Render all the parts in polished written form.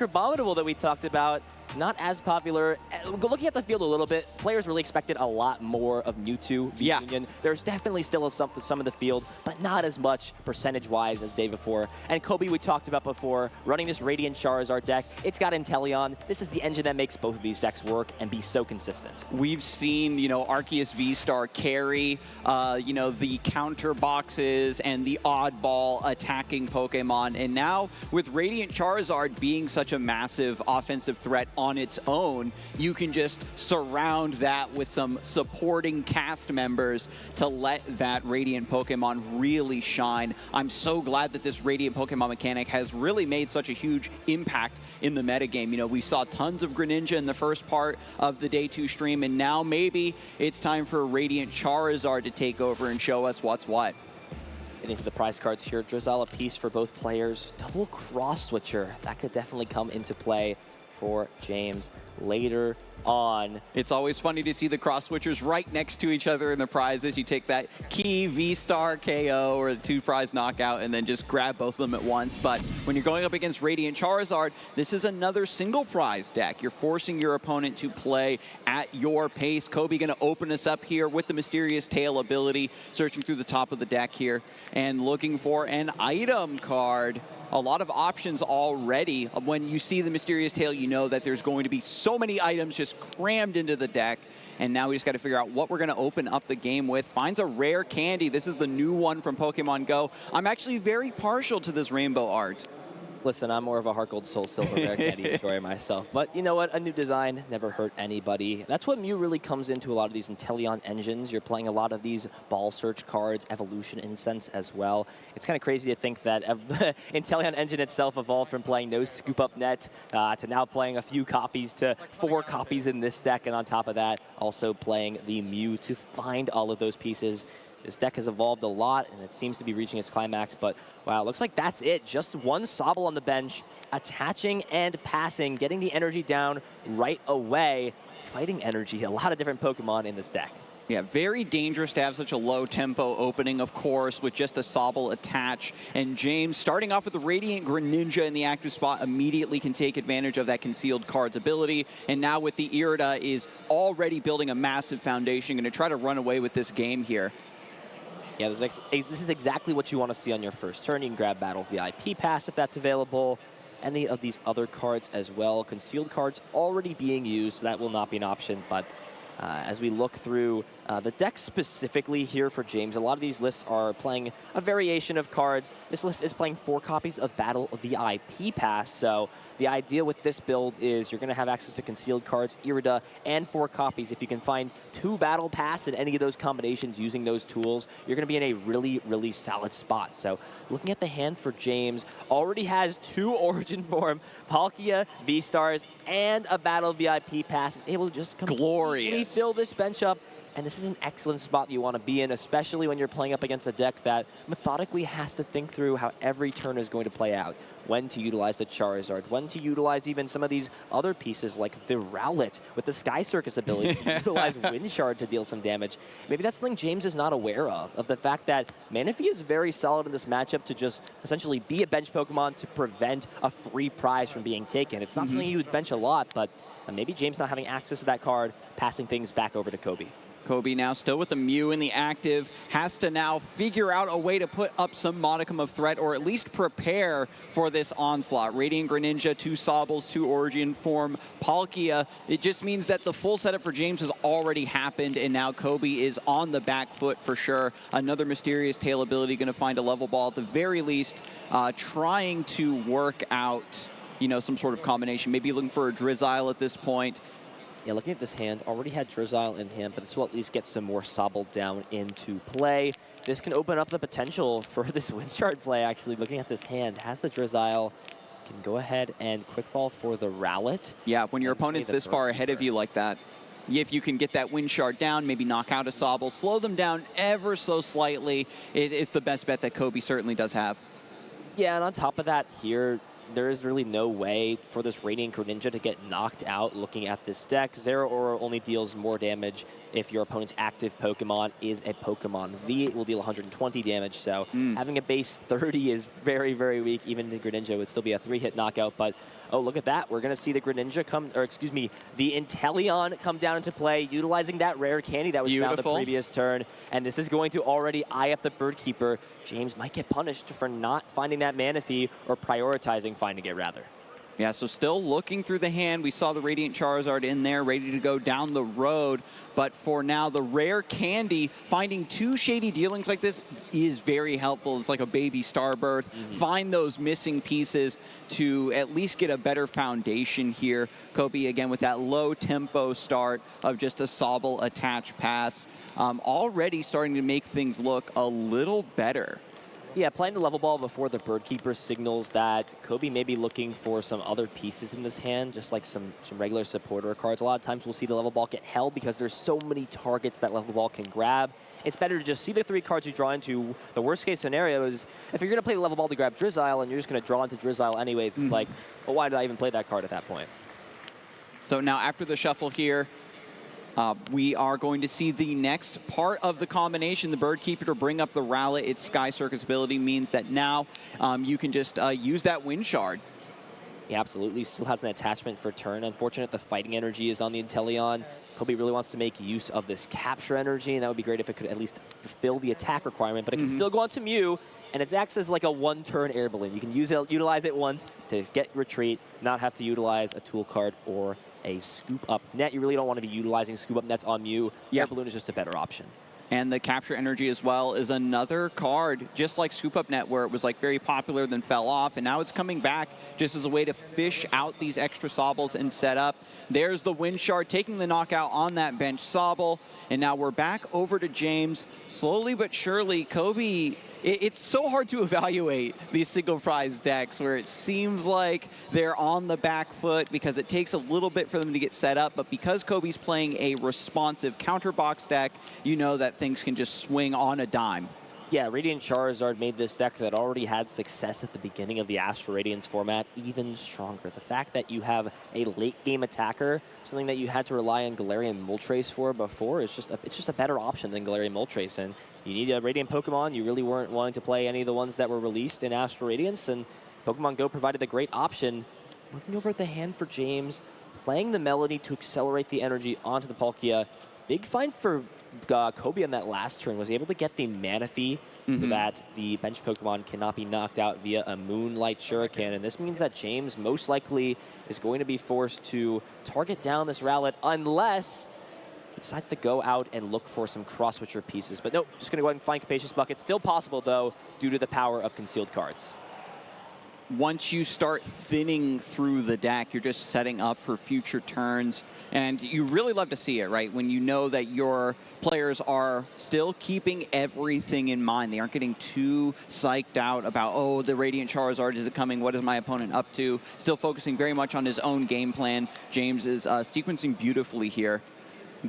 Crabominable that we talked about, not as popular. Looking at the field a little bit, players really expected a lot more of Mewtwo v Union. There's definitely still some of the field, but not as much percentage-wise as day before. And Cobi, we talked about before, running this Radiant Charizard deck. It's got Inteleon. This is the engine that makes both of these decks work and be so consistent. We've seen, Arceus V-Star carry, the counter boxes and the oddball attacking Pokemon. And now with Radiant Charizard being such a massive offensive threat on its own, you can just surround that with some supporting cast members to let that Radiant Pokemon really shine. I'm so glad that this Radiant Pokemon mechanic has really made such a huge impact in the metagame. We saw tons of Greninja in the first part of the Day 2 stream, and now maybe it's time for Radiant Charizard to take over and show us what's what. Getting to the prize cards here, Drizzile a piece for both players. Double cross switcher, that could definitely come into play for James later on. It's always funny to see the cross switchers right next to each other in the prizes. You take that key V-Star KO or the 2-prize knockout and then just grab both of them at once. But when you're going up against Radiant Charizard, this is another single prize deck. You're forcing your opponent to play at your pace. Cobi going to open us up here with the Mysterious Tail ability, searching through the top of the deck here and looking for an item card. A lot of options already. When you see the Mysterious Tail, you know that there's going to be so many items just crammed into the deck. And now we just got to figure out what we're going to open up the game with. Finds a rare candy. This is the new one from Pokemon Go. I'm actually very partial to this rainbow art. Listen, I'm more of a Heart Gold Soul Silver rare candy enjoyer myself. But you know what? A new design never hurt anybody. That's what Mew really comes into a lot of these Inteleon engines. You're playing a lot of these ball search cards, Evolution Incense as well. It's kind of crazy to think that the Inteleon engine itself evolved from playing no scoop up net to now playing a few copies to 4 copies in this deck. And on top of that, also playing the Mew to find all of those pieces. This deck has evolved a lot, and it seems to be reaching its climax, but wow, it looks like that's it. Just one Sobble on the bench, attaching and passing, getting the energy down right away. Fighting energy, a lot of different Pokemon in this deck. Yeah, very dangerous to have such a low tempo opening, of course, with just a Sobble attach. And James, starting off with the Radiant Greninja in the active spot, immediately can take advantage of that concealed card's ability. And now with the Irida is already building a massive foundation, going to try to run away with this game here. Yeah, this is exactly what you want to see on your first turn. You can grab Battle VIP Pass if that's available. Any of these other cards as well. Concealed cards already being used, so that will not be an option. But as we look through the deck specifically here for James, a lot of these lists are playing a variation of cards. This list is playing 4 copies of Battle VIP Pass. So the idea with this build is you're going to have access to concealed cards, Irida, and 4 copies. If you can find 2 Battle Pass in any of those combinations using those tools, you're going to be in a really, really solid spot. So looking at the hand for James, already has 2 Origin Form, Palkia, V-Stars, and a Battle VIP Pass. Is able to just completely fill this bench up. And this is an excellent spot you want to be in, especially when you're playing up against a deck that methodically has to think through how every turn is going to play out. When to utilize the Charizard, when to utilize even some of these other pieces like the Rowlet with the Sky Circus ability to utilize Wind Shard to deal some damage. Maybe that's something James is not aware of the fact that Manaphy is very solid in this matchup to just essentially be a bench Pokemon to prevent a free prize from being taken. It's not something you would bench a lot, but maybe James not having access to that card, passing things back over to Cobi. Cobi now still with the Mew in the active, has to now figure out a way to put up some modicum of threat or at least prepare for this onslaught. Radiant Greninja, 2 Sobbles, 2 Origin Form, Palkia. It just means that the full setup for James has already happened and now Cobi is on the back foot for sure. Another Mysterious Tail ability, going to find a level ball at the very least, trying to work out, some sort of combination. Maybe looking for a Drizzile at this point. Yeah, looking at this hand, already had Drizzile in hand, but this will at least get some more Sobble down into play. This can open up the potential for this Wind Shard play, actually. Looking at this hand, has the Drizzile, can go ahead and Quick Ball for the Rowlet. Yeah, when your opponent's this far ahead of you like that, if you can get that Wind Shard down, maybe knock out a Sobble, slow them down ever so slightly, it's the best bet that Cobi certainly does have. Yeah, and on top of that here, there is really no way for this Radiant Greninja to get knocked out looking at this deck. Zero Aura only deals more damage if your opponent's active Pokemon is a Pokemon V. It will deal 120 damage, so having a base 30 is very, very weak. Even the Greninja would still be a 3-hit knockout, but oh, look at that. We're going to see the Greninja come, or excuse me, the Inteleon come down into play, utilizing that rare candy that was found the previous turn, and this is going to already eye up the Birdkeeper. James might get punished for not finding that Manaphy, or prioritizing finding it, rather. Yeah, so still looking through the hand. We saw the Radiant Charizard in there, ready to go down the road. But for now, the rare candy, finding 2 shady dealings like this is very helpful. It's like a baby Starbirth. Find those missing pieces to at least get a better foundation here. Cobi, again, with that low tempo start of just a Sobble attach pass, already starting to make things look a little better. Yeah, playing the level ball before the Birdkeeper signals that Cobi may be looking for some other pieces in this hand, just like some regular supporter cards. A lot of times we'll see the level ball get held because there's so many targets that level ball can grab. It's better to just see the 3 cards you draw into. The worst case scenario is if you're going to play the level ball to grab Drizzile and you're just going to draw into Drizzile anyways, it's like, well, why did I even play that card at that point? So now after the shuffle here, we are going to see the next part of the combination, the Birdkeeper, to bring up the Rowlet. Its Sky Circus ability means that now you can just use that Wind Shard. Yeah, absolutely. Still has an attachment for turn. Unfortunate the fighting energy is on the Inteleon. Cobi really wants to make use of this capture energy, and that would be great if it could at least fulfill the attack requirement, but it can still go on to Mew, and it acts as like a 1-turn air balloon. You can utilize it once to get retreat, not have to utilize a tool card or a scoop up net. You really don't want to be utilizing scoop up nets on Mew. Air balloon is just a better option. And the capture energy as well is another card, just like Scoop Up Net, where it was like very popular, then fell off, and now it's coming back just as a way to fish out these extra Sobbles and set up. There's the Wind Shard taking the knockout on that bench Sobble, and now we're back over to James. Slowly but surely, Cobi, it's so hard to evaluate these single prize decks where it seems like they're on the back foot because it takes a little bit for them to get set up, but because Cobi's playing a responsive counter box deck, you know that things can just swing on a dime. Yeah, Radiant Charizard made this deck that already had success at the beginning of the Astral Radiance format even stronger. The fact that you have a late-game attacker, something that you had to rely on Galarian Moltres for before, it's just a better option than Galarian Moltres. And you need a Radiant Pokemon. You really weren't wanting to play any of the ones that were released in Astral Radiance, and Pokemon Go provided a great option. Looking over at the hand for James, playing the Melody to accelerate the energy onto the Palkia. Big find for Cobi on that last turn, was able to get the Manaphy so that the bench Pokemon cannot be knocked out via a Moonlight Shuriken. And this means that James most likely is going to be forced to target down this Rowlet unless he decides to go out and look for some cross-switcher pieces. But nope, just going to go ahead and find Capacious Bucket. Still possible, though, due to the power of concealed cards. Once you start thinning through the deck, you're just setting up for future turns. And you really love to see it, right? When you know that your players are still keeping everything in mind. They aren't getting too psyched out about, oh, the Radiant Charizard, is it coming? What is my opponent up to? Still focusing very much on his own game plan. James is sequencing beautifully here.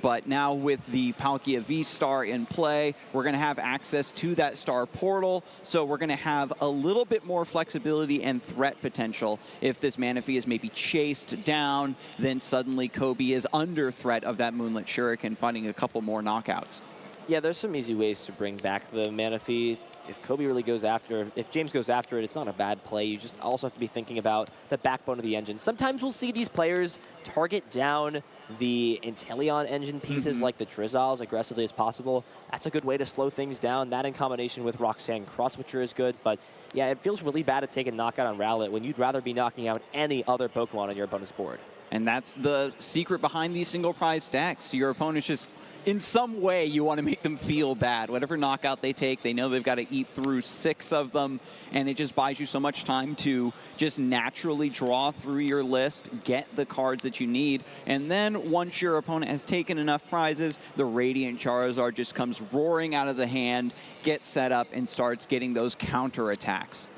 But now with the Palkia V-Star in play, we're going to have access to that Star Portal. So we're going to have a little bit more flexibility and threat potential. If this Manaphy is maybe chased down, then suddenly Cobi is under threat of that Moonlit Shuriken, finding a couple more knockouts. Yeah, there's some easy ways to bring back the Manaphy. If Cobi really goes after, if James goes after it, it's not a bad play. You just also have to be thinking about the backbone of the engine. Sometimes we'll see these players target down the Inteleon engine pieces like the Drizzile as aggressively as possible. That's a good way to slow things down. That in combination with Roxanne Cross-Switcher is good. But yeah, it feels really bad to take a knockout on Rowlet when you'd rather be knocking out any other Pokemon on your opponent's board. And that's the secret behind these single prize decks. Your opponent's just, in some way, you want to make them feel bad. Whatever knockout they take, they know they've got to eat through 6 of them, and it just buys you so much time to just naturally draw through your list, get the cards that you need, and then once your opponent has taken enough prizes, the Radiant Charizard just comes roaring out of the hand, gets set up, and starts getting those counter attacks.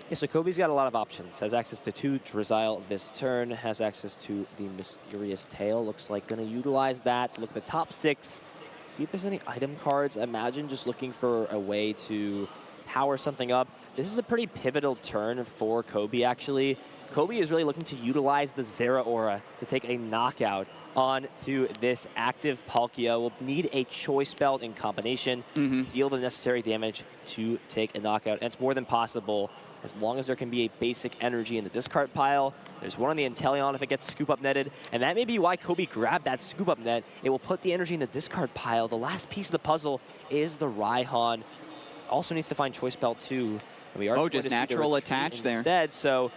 Yeah, so Cobi's got a lot of options. Has access to 2 Drizzile this turn, has access to the Mysterious Tail. Looks like going to utilize that. Look at the top 6, see if there's any item cards. Imagine just looking for a way to power something up. This is a pretty pivotal turn for Cobi, actually. Cobi is really looking to utilize the Zera Aura to take a knockout onto this active Palkia. Will need a Choice Belt in combination, deal the necessary damage to take a knockout. And it's more than possible as long as there can be a basic energy in the discard pile. There's one on the Inteleon if it gets scoop up netted, and that may be why Cobi grabbed that scoop up net. It will put the energy in the discard pile. The last piece of the puzzle is the Raihan. Also needs to find Choice Belt too. And we are just natural attach there. Instead, so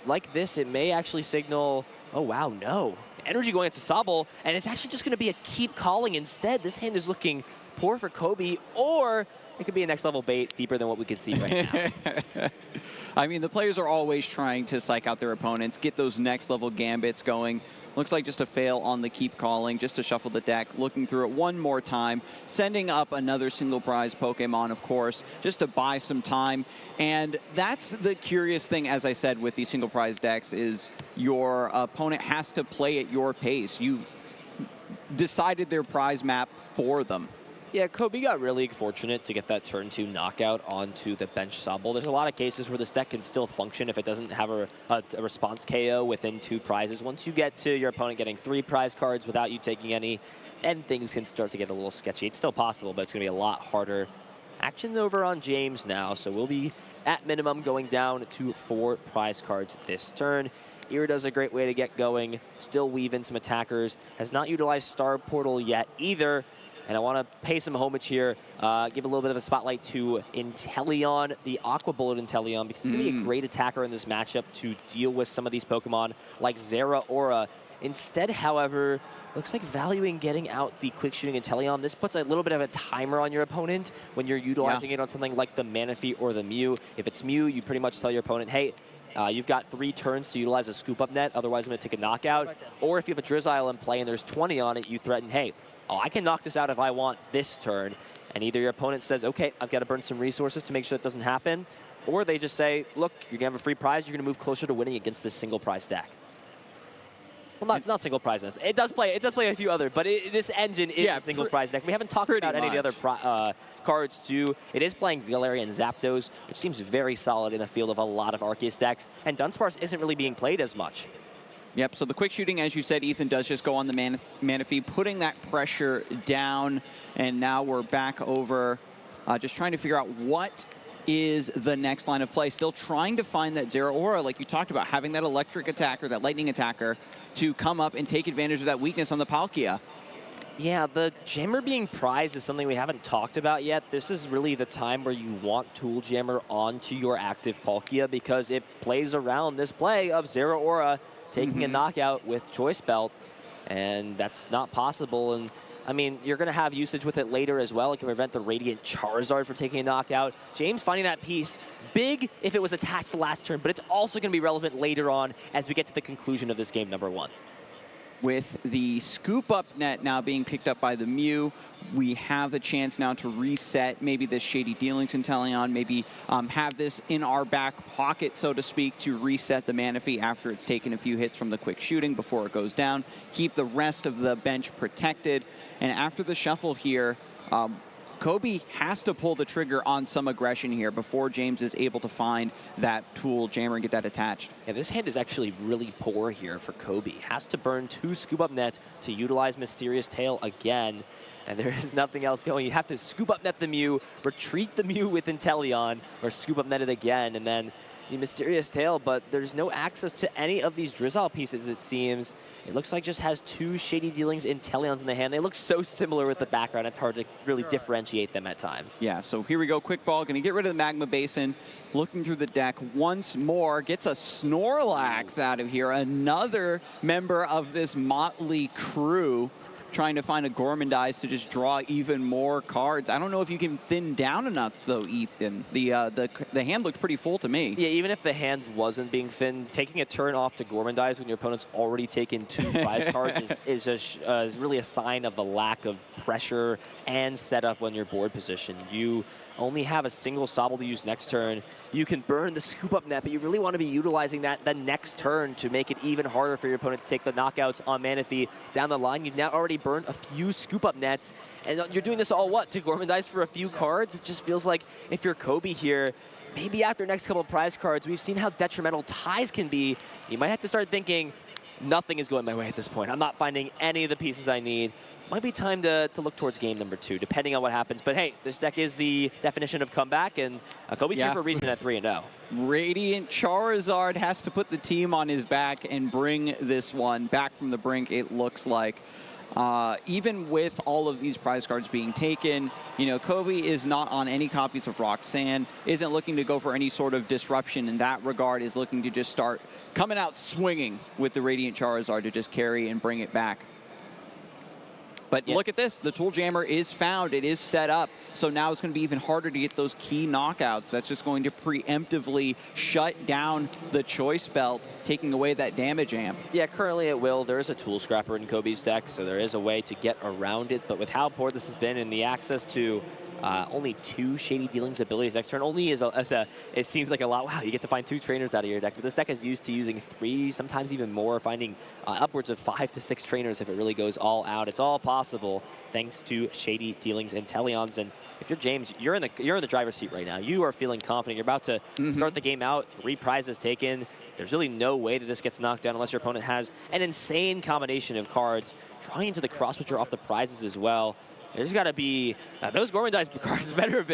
like this, it may actually signal, oh wow, no. Energy going into Sobble, and it's actually just gonna be a keep calling instead. This hand is looking poor for Cobi, or it could be a next level bait deeper than what we can see right now. I mean, the players are always trying to psych out their opponents, get those next level gambits going. Looks like just a fail on the keep calling, just to shuffle the deck, looking through it one more time, sending up another single prize Pokemon, of course, just to buy some time. And that's the curious thing, as I said, with these single prize decks, is your opponent has to play at your pace. You've decided their prize map for them. Yeah, Cobi got really fortunate to get that turn 2 knockout onto the bench Sobble. There's a lot of cases where this deck can still function if it doesn't have a response KO within 2 prizes. Once you get to your opponent getting 3 prize cards without you taking any, then things can start to get a little sketchy. It's still possible, but it's going to be a lot harder. Action's over on James now, so we'll be at minimum going down to 4 prize cards this turn. Irida's a great way to get going. Still weave in some attackers. Has not utilized Star Portal yet either. And I want to pay some homage here, give a little bit of a spotlight to Inteleon, the Aqua Bullet Inteleon, because it's going to be a great attacker in this matchup to deal with some of these Pokemon like Zera Aura. Instead, however, looks like valuing getting out the quick shooting Inteleon. This puts a little bit of a timer on your opponent when you're utilizing it on something like the Manaphy or the Mew. If it's Mew, you pretty much tell your opponent, hey, you've got 3 turns to utilize a scoop up net, otherwise I'm going to take a knockout. Or if you have a Drizzile in play and there's 20 on it, you threaten, hey, I can knock this out if I want this turn. And either your opponent says, okay, I've got to burn some resources to make sure that doesn't happen, or they just say, look, you're going to have a free prize, you're going to move closer to winning against this single prize deck. Well, it's not single prize. It does play a few other, but this engine is a single prize deck. We haven't talked about any of the other cards too. It is playing Galarian and Zapdos, which seems very solid in the field of a lot of Arceus decks, and Dunsparce isn't really being played as much. Yep, so the quick shooting, as you said, Ethan, does just go on the Manaphy, putting that pressure down, and now we're back over just trying to figure out what is the next line of play. Still trying to find that Zera Aura, like you talked about, having that electric attacker, that lightning attacker, to come up and take advantage of that weakness on the Palkia. Yeah, the Jammer being prized is something we haven't talked about yet. This is really the time where you want Tool Jammer onto your active Palkia because it plays around this play of Zera Aura taking a knockout with Choice Belt, and that's not possible. And I mean, you're going to have usage with it later as well. It can prevent the Radiant Charizard from taking a knockout. James finding that piece big if it was attached last turn, but it's also going to be relevant later on as we get to the conclusion of this game number 1. With the scoop up net now being picked up by the Mew, we have the chance now to reset maybe this Shady Dealings Inteleon, maybe have this in our back pocket, so to speak, to reset the Manaphy after it's taken a few hits from the quick shooting before it goes down, keep the rest of the bench protected. And after the shuffle here, Cobi has to pull the trigger on some aggression here before James is able to find that Tool Jammer and get that attached. Yeah, this hand is actually really poor here for Cobi. Has to burn 2 scoop up net to utilize Mysterious Tail again, and there is nothing else going. You have to scoop up net the Mew, retreat the Mew with Inteleon, or scoop up net it again, and then the Mysterious Tail, but there's no access to any of these Drizzile pieces, it seems. It looks like just has 2 Shady Dealings Inteleons in the hand. They look so similar with the background, it's hard to really differentiate them at times. Yeah, so here we go, quick ball, gonna get rid of the Magma Basin, looking through the deck once more, gets a Snorlax out of here, another member of this motley crew, trying to find a Gormandize to just draw even more cards. I don't know if you can thin down enough, though, Ethan. The hand looked pretty full to me. Yeah, even if the hand wasn't being thinned, taking a turn off to Gormandize when your opponent's already taken 2 prize cards is really a sign of the lack of pressure and setup when you're board positioned. You only have a single Sobble to use next turn. You can burn the scoop up net, but you really want to be utilizing that the next turn to make it even harder for your opponent to take the knockouts on Manaphy down the line. You've now already burn a few scoop-up nets, and you're doing this all, what, to Gormandize for a few cards? It just feels like if you're Cobi here, maybe after the next couple of prize cards, we've seen how detrimental ties can be. You might have to start thinking, nothing is going my way at this point. I'm not finding any of the pieces I need. Might be time to look towards game number 2, depending on what happens. But hey, this deck is the definition of comeback, and Cobi's here for a reason at 3-0. Radiant Charizard has to put the team on his back and bring this one back from the brink, it looks like. Even with all of these prize cards being taken, you know, Cobi is not on any copies of Roxanne, isn't looking to go for any sort of disruption in that regard, is looking to just start coming out swinging with the Radiant Charizard to just carry and bring it back. But look at this, the Tool Jammer is found, it is set up, so now it's going to be even harder to get those key knockouts. That's just going to preemptively shut down the Choice Belt, taking away that damage amp. Yeah, currently it will. There is a Tool Scrapper in Cobi's deck, so there is a way to get around it, but with how poor this has been and the access to only 2 Shady Dealings abilities next turn only it seems like a lot. Wow, you get to find 2 trainers out of your deck, but this deck is used to using 3, sometimes even more, finding upwards of 5 to 6 trainers if it really goes all out. It's all possible thanks to Shady Dealings and Teleons. And if you're James, you're in the driver's seat right now. You are feeling confident. You're about to start the game out. 3 prizes taken. There's really no way that this gets knocked down unless your opponent has an insane combination of cards. Drawing into the cross switcher off the prizes as well. There's got to be, those Gormandize cards better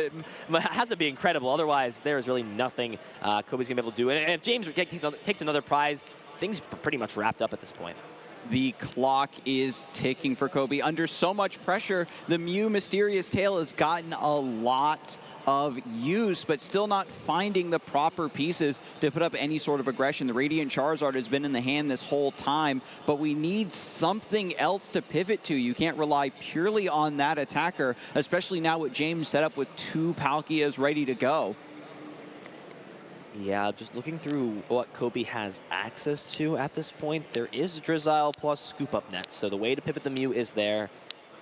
has to be incredible. Otherwise, there is really nothing Cobi's going to be able to do. And if James takes another prize, things are pretty much wrapped up at this point. The clock is ticking for Cobi. Under so much pressure, the Mew Mysterious Tail has gotten a lot of use, but still not finding the proper pieces to put up any sort of aggression. The Radiant Charizard has been in the hand this whole time, but we need something else to pivot to. You can't rely purely on that attacker, especially now with James set up with 2 Palkias ready to go. Yeah, just looking through what Cobi has access to at this point, there is Drizzile plus Scoop Up Net. So the way to pivot the Mew is there,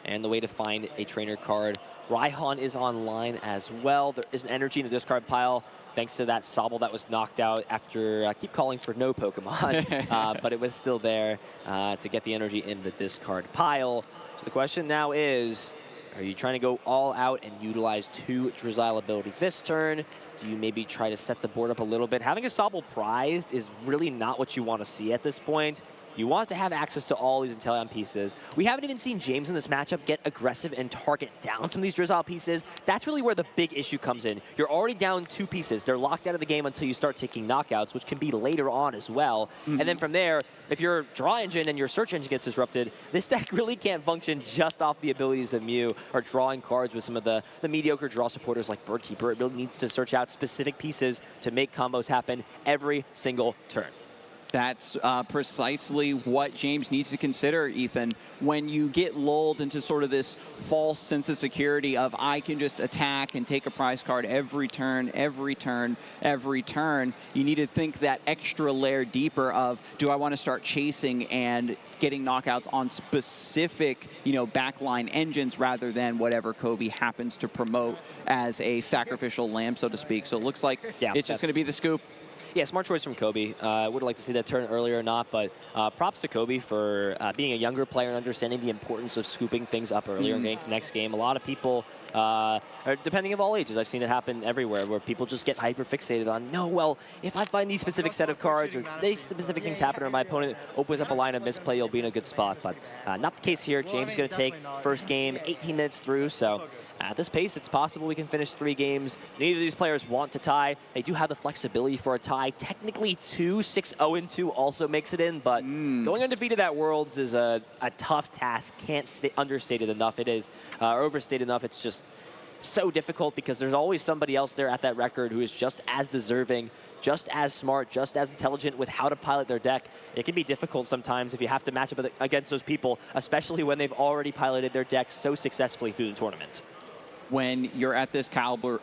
and the way to find a trainer card. Raihan is online as well. There is an energy in the discard pile, thanks to that Sobble that was knocked out after, I keep calling for no Pokemon, but it was still there to get the energy in the discard pile. So the question now is, are you trying to go all out and utilize 2 Drizzile ability this turn? Do you maybe try to set the board up a little bit? Having a Sobble prized is really not what you want to see at this point. You want to have access to all these Inteleon pieces. We haven't even seen James in this matchup get aggressive and target down some of these Drizzile pieces. That's really where the big issue comes in. You're already down 2 pieces. They're locked out of the game until you start taking knockouts, which can be later on as well. And then from there, if your draw engine and your search engine gets disrupted, this deck really can't function just off the abilities of Mew or drawing cards with some of the mediocre draw supporters like Birdkeeper. It really needs to search out specific pieces to make combos happen every single turn. That's precisely what James needs to consider, Ethan. When you get lulled into sort of this false sense of security of I can just attack and take a prize card every turn, every turn, every turn, you need to think that extra layer deeper of, do I want to start chasing and getting knockouts on specific, you know, backline engines rather than whatever Cobi happens to promote as a sacrificial lamb, so to speak. So it looks like it's just going to be the scoop. Yeah, smart choice from Cobi. I would have liked to see that turn earlier or not, but props to Cobi for being a younger player and understanding the importance of scooping things up earlier and getting to the next game. A lot of people, depending of all ages, I've seen it happen everywhere, where people just get hyper fixated on, no, well, if I find these specific set of cards or these specific things happen or my opponent opens up a line of misplay, you'll be in a good spot. But not the case here. James is going to take first game 18 minutes through, so at this pace, it's possible we can finish 3 games. Neither of these players want to tie. They do have the flexibility for a tie. Technically, 6-0-2 also makes it in, but going undefeated at Worlds is a tough task. Can't understate it enough. It is, or overstate enough. It's just so difficult because there's always somebody else there at that record who is just as deserving, just as smart, just as intelligent with how to pilot their deck. It can be difficult sometimes if you have to match up against those people, especially when they've already piloted their deck so successfully through the tournament. When you're at this caliber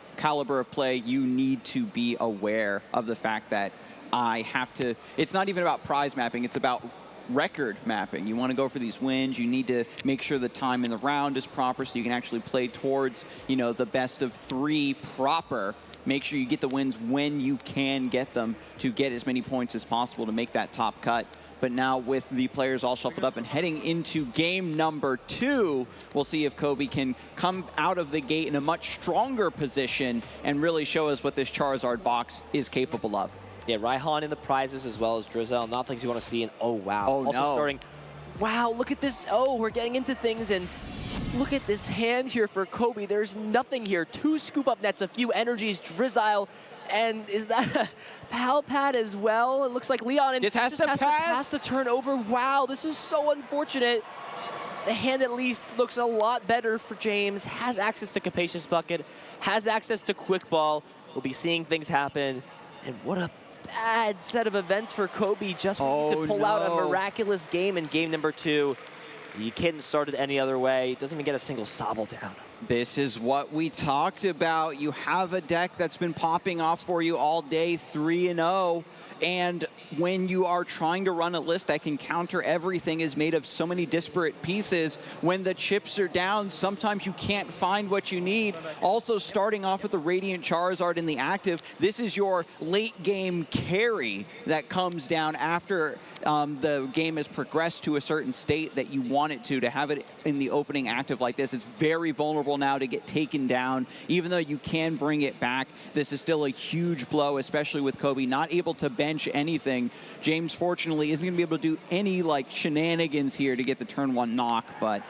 of play, you need to be aware of the fact that I have to, it's not even about prize mapping, it's about record mapping. You want to go for these wins. You need to make sure the time in the round is proper so you can actually play towards, you know, the best of 3 proper. Make sure you get the wins when you can get them to get as many points as possible to make that top cut. but now with the players all shuffled up and heading into game number 2, we'll see if Cobi can come out of the gate in a much stronger position and really show us what this Charizard box is capable of. Yeah, Raihan in the prizes as well as Drizzle, not things you want to see. And oh wow, oh, also no. starting. Wow, look at this. Oh, we're getting into things, and look at this hand here for Cobi. There's nothing here. 2 scoop up nets, a few energies, Drizzle, and is that a pal pad as well? It looks like Leon just has to pass the turn over. Wow, this is so unfortunate. The hand at least looks a lot better for James, has access to Capacious Bucket, has access to Quick Ball. We'll be seeing things happen, and what a bad set of events for Cobi just to pull out a miraculous game in game number 2. You couldn't start it any other way. Doesn't even get a single Sobble down. This is what we talked about. You have a deck that's been popping off for you all day, 3-0. And when you are trying to run a list that can counter everything, is made of so many disparate pieces, when the chips are down, sometimes you can't find what you need. Also, starting off with the Radiant Charizard in the active, this is your late game carry that comes down after the game has progressed to a certain state that you want it to have it in the opening active like this. It's very vulnerable now to get taken down. Even though you can bring it back, this is still a huge blow, especially with Cobi not able to bench anything. James, fortunately, isn't going to be able to do any like shenanigans here to get the turn 1 knock, but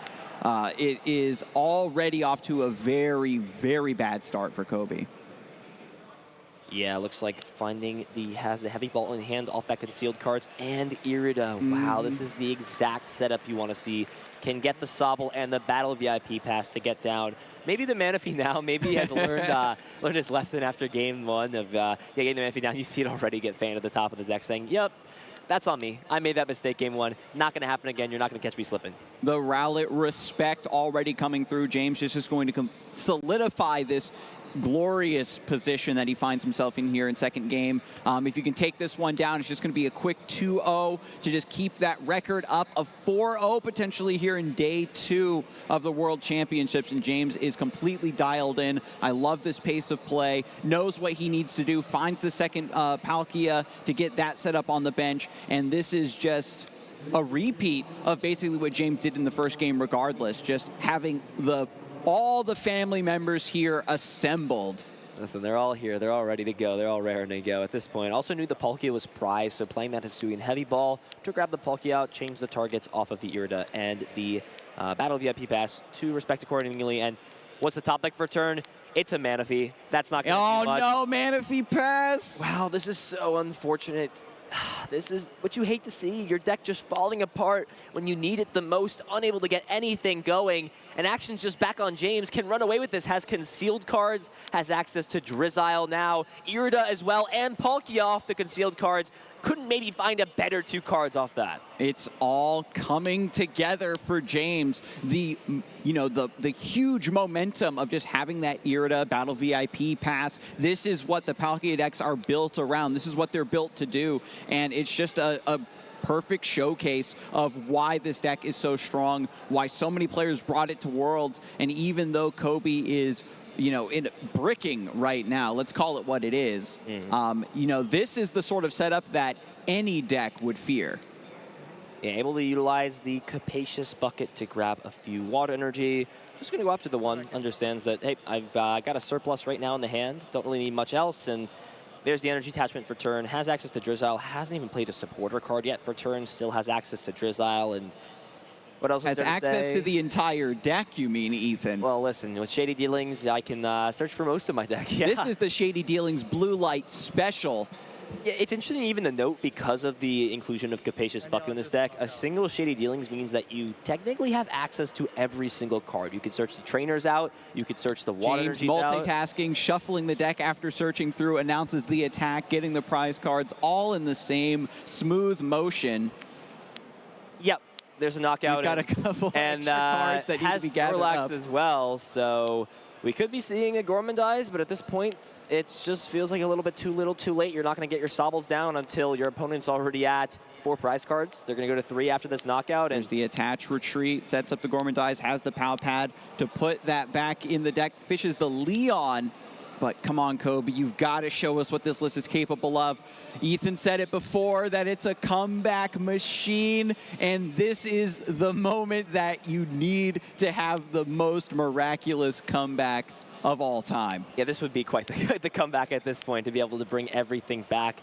it is already off to a very, very bad start for Cobi. Yeah, looks like has the heavy ball in hand off that concealed cards and Irida. Wow, this is the exact setup you want to see. Can get the Sobble and the Battle VIP pass to get down. Maybe the Manaphy now, maybe he has learned his lesson after game 1 of getting the Manaphy down. You see it already get fanned at the top of the deck saying, yep, that's on me. I made that mistake game 1. Not going to happen again. You're not going to catch me slipping. The Rowlet respect already coming through. James is just going to solidify this glorious position that he finds himself in here in second game. If you can take this one down, it's just going to be a quick 2-0 to just keep that record up of 4-0 potentially here in day 2 of the World Championships, and James is completely dialed in. I love this pace of play, knows what he needs to do, finds the second Palkia to get that set up on the bench, and this is just a repeat of basically what James did in the first game regardless, just having all the family members here assembled. Listen, they're all here. They're all ready to go. They're all raring to go at this point. Also knew the Palkia was prized, so playing that Hisuian Heavy Ball to grab the Palkia out, change the targets off of the Irida and the Battle VIP Pass to respect accordingly. And what's the top deck for turn? It's a Manaphy. That's not going to do much. Oh, no, Manaphy Pass! Wow, this is so unfortunate. This is what you hate to see. Your deck just falling apart when you need it the most, unable to get anything going. And action's just back on James. Can run away with this. Has concealed cards, has access to Drizzile now, Irida as well, and Palkia off the concealed cards. Couldn't maybe find a better 2 cards off that. It's all coming together for James. The huge momentum of just having that Irida Battle VIP pass. This is what the Palkia decks are built around. This is what they're built to do. And it's just a perfect showcase of why this deck is so strong, why so many players brought it to Worlds. And even though Cobi is in bricking right now, let's call it what it is, this is the sort of setup that any deck would fear. Yeah, able to utilize the Capacious Bucket to grab a few water energy. Just going to go after the 1. Understands that, hey, I've got a surplus right now in the hand. Don't really need much else. And there's the energy attachment for turn. Has access to Drizzile. Hasn't even played a supporter card yet for turn. Still has access to Drizzile. And what else is there to say? Has access to the entire deck, you mean, Ethan? Well, listen, with Shady Dealings, I can search for most of my deck. Yeah. This is the Shady Dealings Blue Light Special. Yeah, it's interesting even to note, because of the inclusion of Capacious Bucket in this deck, a single Shady Dealings means that you technically have access to every single card. You could search the trainers out, you could search the water James energies multitasking, shuffling the deck after searching through, announces the attack, getting the prize cards, all in the same smooth motion. Yep, there's a knockout. We've got a couple extra cards that need to be gathered up. Snorlax as well, so we could be seeing a Gormandize, but at this point, it just feels like a little bit too little, too late. You're not going to get your Sobbles down until your opponent's already at 4 prize cards. They're going to go to 3 after this knockout. There's the attach retreat, sets up the Gormandize, has the Pal Pad to put that back in the deck, fishes the Leon But come on, Cobi, you've got to show us what this list is capable of. Ethan said it before, that it's a comeback machine, and this is the moment that you need to have the most miraculous comeback of all time. Yeah, this would be quite the comeback at this point, to be able to bring everything back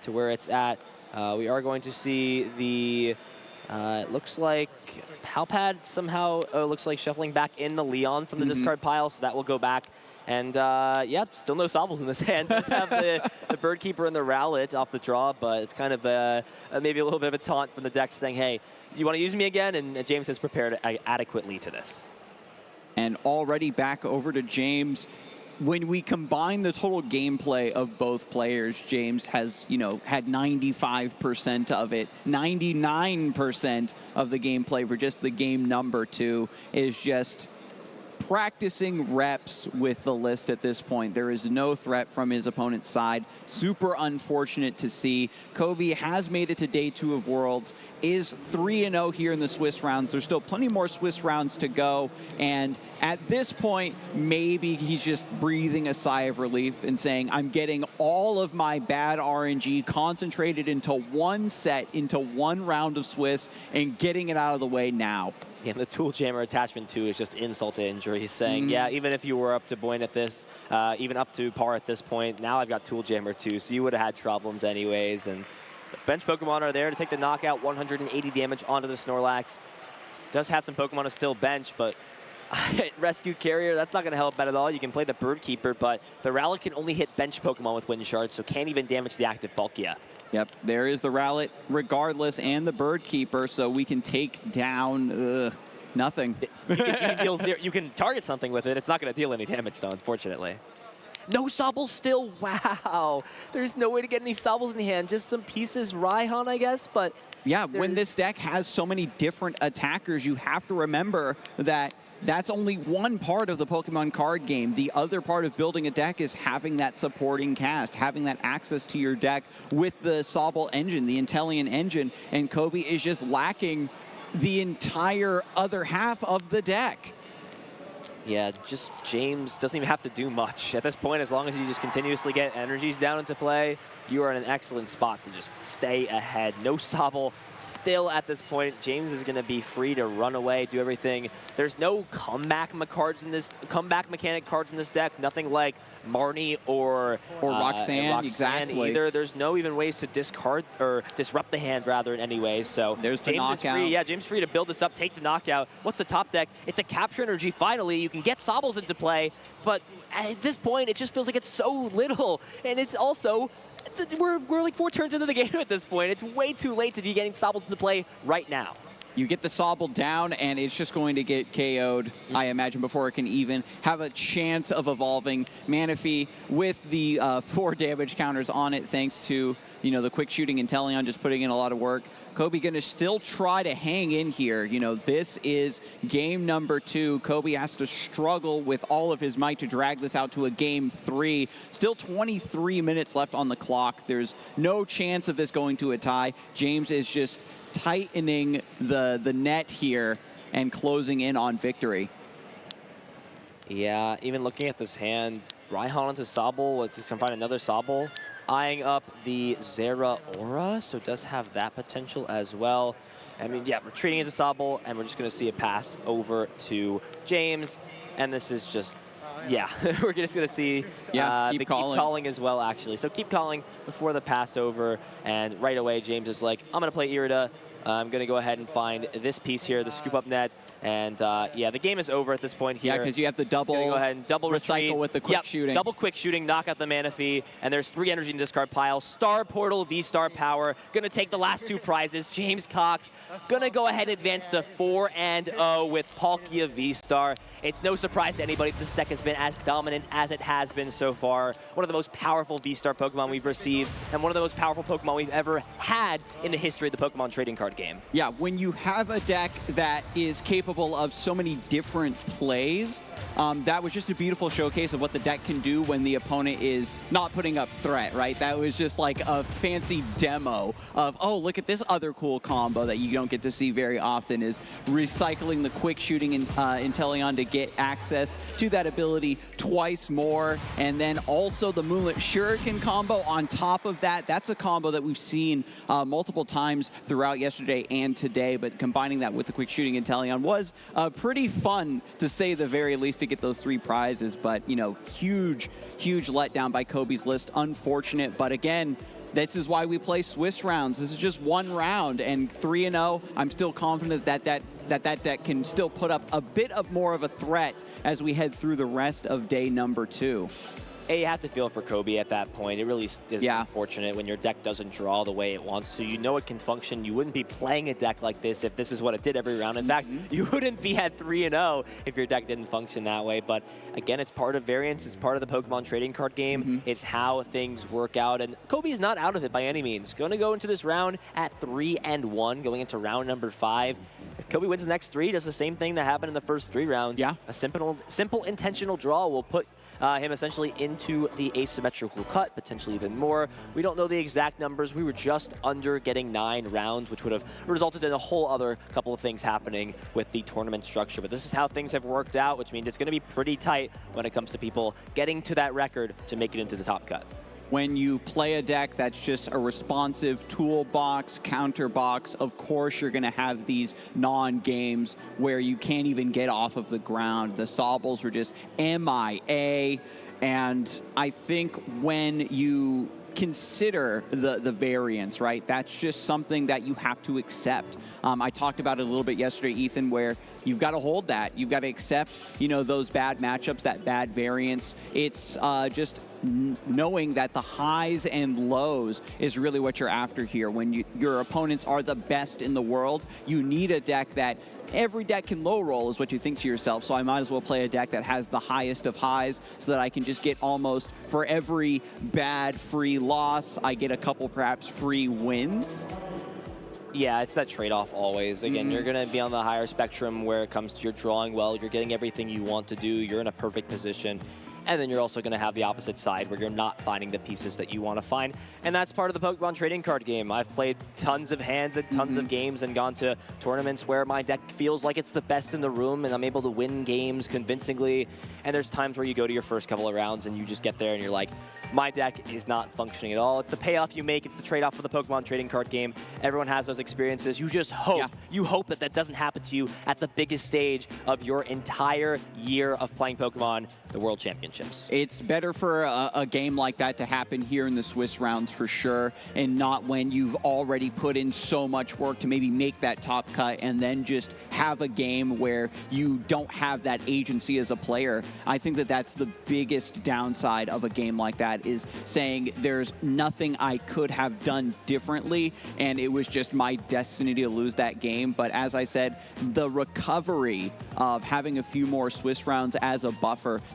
to where it's at. We are going to see the, it looks like Palpad somehow looks like shuffling back in the Leon from the discard pile, so that will go back. And yeah, still no Sobbles in this hand. Does have the Bird Keeper and the Rowlet off the draw, but it's kind of maybe a little bit of a taunt from the deck saying, hey, you want to use me again? And James has prepared adequately to this. And already back over to James. When we combine the total gameplay of both players, James has, had 95% of it. 99% of the gameplay for just the game number 2 is just practicing reps with the list at this point. There is no threat from his opponent's side. Super unfortunate to see. Cobi has made it to day 2 of Worlds, is 3-0 here in the Swiss rounds. There's still plenty more Swiss rounds to go, and at this point, maybe he's just breathing a sigh of relief and saying, I'm getting all of my bad RNG concentrated into one set, into one round of Swiss, and getting it out of the way now. Yeah, the Tool Jammer attachment 2 is just insult to injury. He's saying, yeah, even if you were up to Boyne at this, even up to par at this point, now I've got Tool Jammer 2, so you would have had problems anyways. And the bench Pokemon are there to take the knockout, 180 damage onto the Snorlax. Does have some Pokemon to still bench, but Rescue Carrier, that's not going to help at all. You can play the Bird Keeper, but the Rowlet can only hit bench Pokemon with Wind Shards, so can't even damage the active Palkia. Yep, there is the Rowlet regardless, and the Bird Keeper, so we can take down nothing. You can deal zero. You can target something with it. It's not going to deal any damage, though, unfortunately. No Sobbles still. Wow. There's no way to get any Sobbles in the hand. Just some pieces. Raihan, I guess, but... Yeah, when this deck has so many different attackers, you have to remember that that's only one part of the Pokemon card game. The other part of building a deck is having that supporting cast, having that access to your deck with the Sobble engine, the Intellion engine, and Cobi is just lacking the entire other half of the deck. Yeah, just James doesn't even have to do much. At this point, as long as you just continuously get energies down into play, you are in an excellent spot to just stay ahead. No Sobble still at this point. James is going to be free to run away, do everything. There's no comeback mechanic cards in this deck. Nothing like Marnie or Roxanne, exactly. Either. There's no even ways to discard or disrupt the hand rather in any way. So there's the James knockout. Is free. Yeah, James is free to build this up, take the knockout. What's the top deck? It's a capture energy. Finally, you can get Sobbles into play, but at this point, it just feels like it's so little, and it's also. We're like 4 turns into the game at this point. It's way too late to be getting Sobbles into play right now. You get the Sobble down, and it's just going to get KO'd, I imagine, before it can even have a chance of evolving. Manaphy with the 4 damage counters on it, thanks to the quick shooting Intellion just putting in a lot of work. Cobi going to still try to hang in here. This is game number 2. Cobi has to struggle with all of his might to drag this out to a game 3. Still 23 minutes left on the clock. There's no chance of this going to a tie. James is just tightening the net here and closing in on victory. Yeah, even looking at this hand, Raihan into Sobble. Let's just find another Sobble. Eyeing up the Zera Aura, so it does have that potential as well. I mean, yeah, retreating into Sobble, and we're just going to see a pass over to James. And this is just, yeah, we're just going to see keep keep calling as well, actually. So keep calling before the pass over, and right away, James is like, I'm going to play Irida. I'm going to go ahead and find this piece here, the scoop up net. And yeah, the game is over at this point here. Yeah, because you have the double, go ahead and double recycle retreat. with the quick shooting. Double quick shooting, knock out the Manaphy, and there's 3 energy in the discard pile. Star Portal, V-Star Power, going to take the last 2 prizes. James Cox going to go ahead and advance to 4-0 with Palkia V-Star. It's no surprise to anybody that this deck has been as dominant as it has been so far. One of the most powerful V-Star Pokemon we've received, and one of the most powerful Pokemon we've ever had in the history of the Pokemon trading card card game. Yeah, when you have a deck that is capable of so many different plays, that was just a beautiful showcase of what the deck can do when the opponent is not putting up threat, right? That was just like a fancy demo of, oh, look at this other cool combo that you don't get to see very often, is recycling the quick shooting in Inteleon to get access to that ability twice more, and then also the Moonlit Shuriken combo on top of that. That's a combo that we've seen multiple times throughout yesterday and today, but combining that with the quick shooting Inteleon was pretty fun, to say the very least, to get those 3 prizes. But, you know, huge letdown by Cobi's list. Unfortunate, but again, this is why we play Swiss rounds. This is just one round, and 3-0. I'm still confident that deck can still put up a bit of more of a threat as we head through the rest of day number 2. You have to feel for Cobi at that point. It really is unfortunate when your deck doesn't draw the way it wants to. You know it can function. You wouldn't be playing a deck like this if this is what it did every round. In fact, you wouldn't be at 3-0 if your deck didn't function that way. But again, it's part of variance. It's part of the Pokemon trading card game. It's how things work out. And Cobi is not out of it by any means. Going to go into this round at 3-1, going into round number 5. If Cobi wins the next 3, does the same thing that happened in the first 3 rounds. Yeah. A simple intentional draw will put him essentially into the asymmetrical cut, potentially even more. We don't know the exact numbers. We were just under getting 9 rounds, which would have resulted in a whole other couple of things happening with the tournament structure. But this is how things have worked out, which means it's going to be pretty tight when it comes to people getting to that record to make it into the top cut. When you play a deck that's just a responsive toolbox, counter box, of course you're going to have these non-games where you can't even get off of the ground. The Sobbles were just MIA, and I think when you consider the variance, right? That's just something that you have to accept. I talked about it a little bit yesterday, Ethan, where you've got to hold that. You've got to accept, you know, those bad matchups, that bad variance. It's just knowing that the highs and lows is really what you're after here. When your opponents are the best in the world, you need a deck that every deck can low roll, is what you think to yourself. So I might as well play a deck that has the highest of highs so that I can just get almost, for every bad free loss, I get a couple perhaps free wins. Yeah, it's that trade-off always. Again, you're going to be on the higher spectrum where it comes to your drawing well. You're getting everything you want to do. You're in a perfect position. And then you're also going to have the opposite side where you're not finding the pieces that you want to find. And that's part of the Pokemon trading card game. I've played tons of hands and tons of games and gone to tournaments where my deck feels like it's the best in the room and I'm able to win games convincingly. And there's times where you go to your first couple of rounds and you just get there and you're like, my deck is not functioning at all. It's the payoff you make. It's the trade-off for the Pokemon trading card game. Everyone has those experiences. You just hope, you hope that that doesn't happen to you at the biggest stage of your entire year of playing Pokemon, the World Championships. It's better for a game like that to happen here in the Swiss rounds for sure, and not when you've already put in so much work to maybe make that top cut and then just have a game where you don't have that agency as a player. I think that that's the biggest downside of a game like that, is saying there's nothing I could have done differently and it was just my destiny to lose that game. But as I said, the recovery of having a few more Swiss rounds as a buffer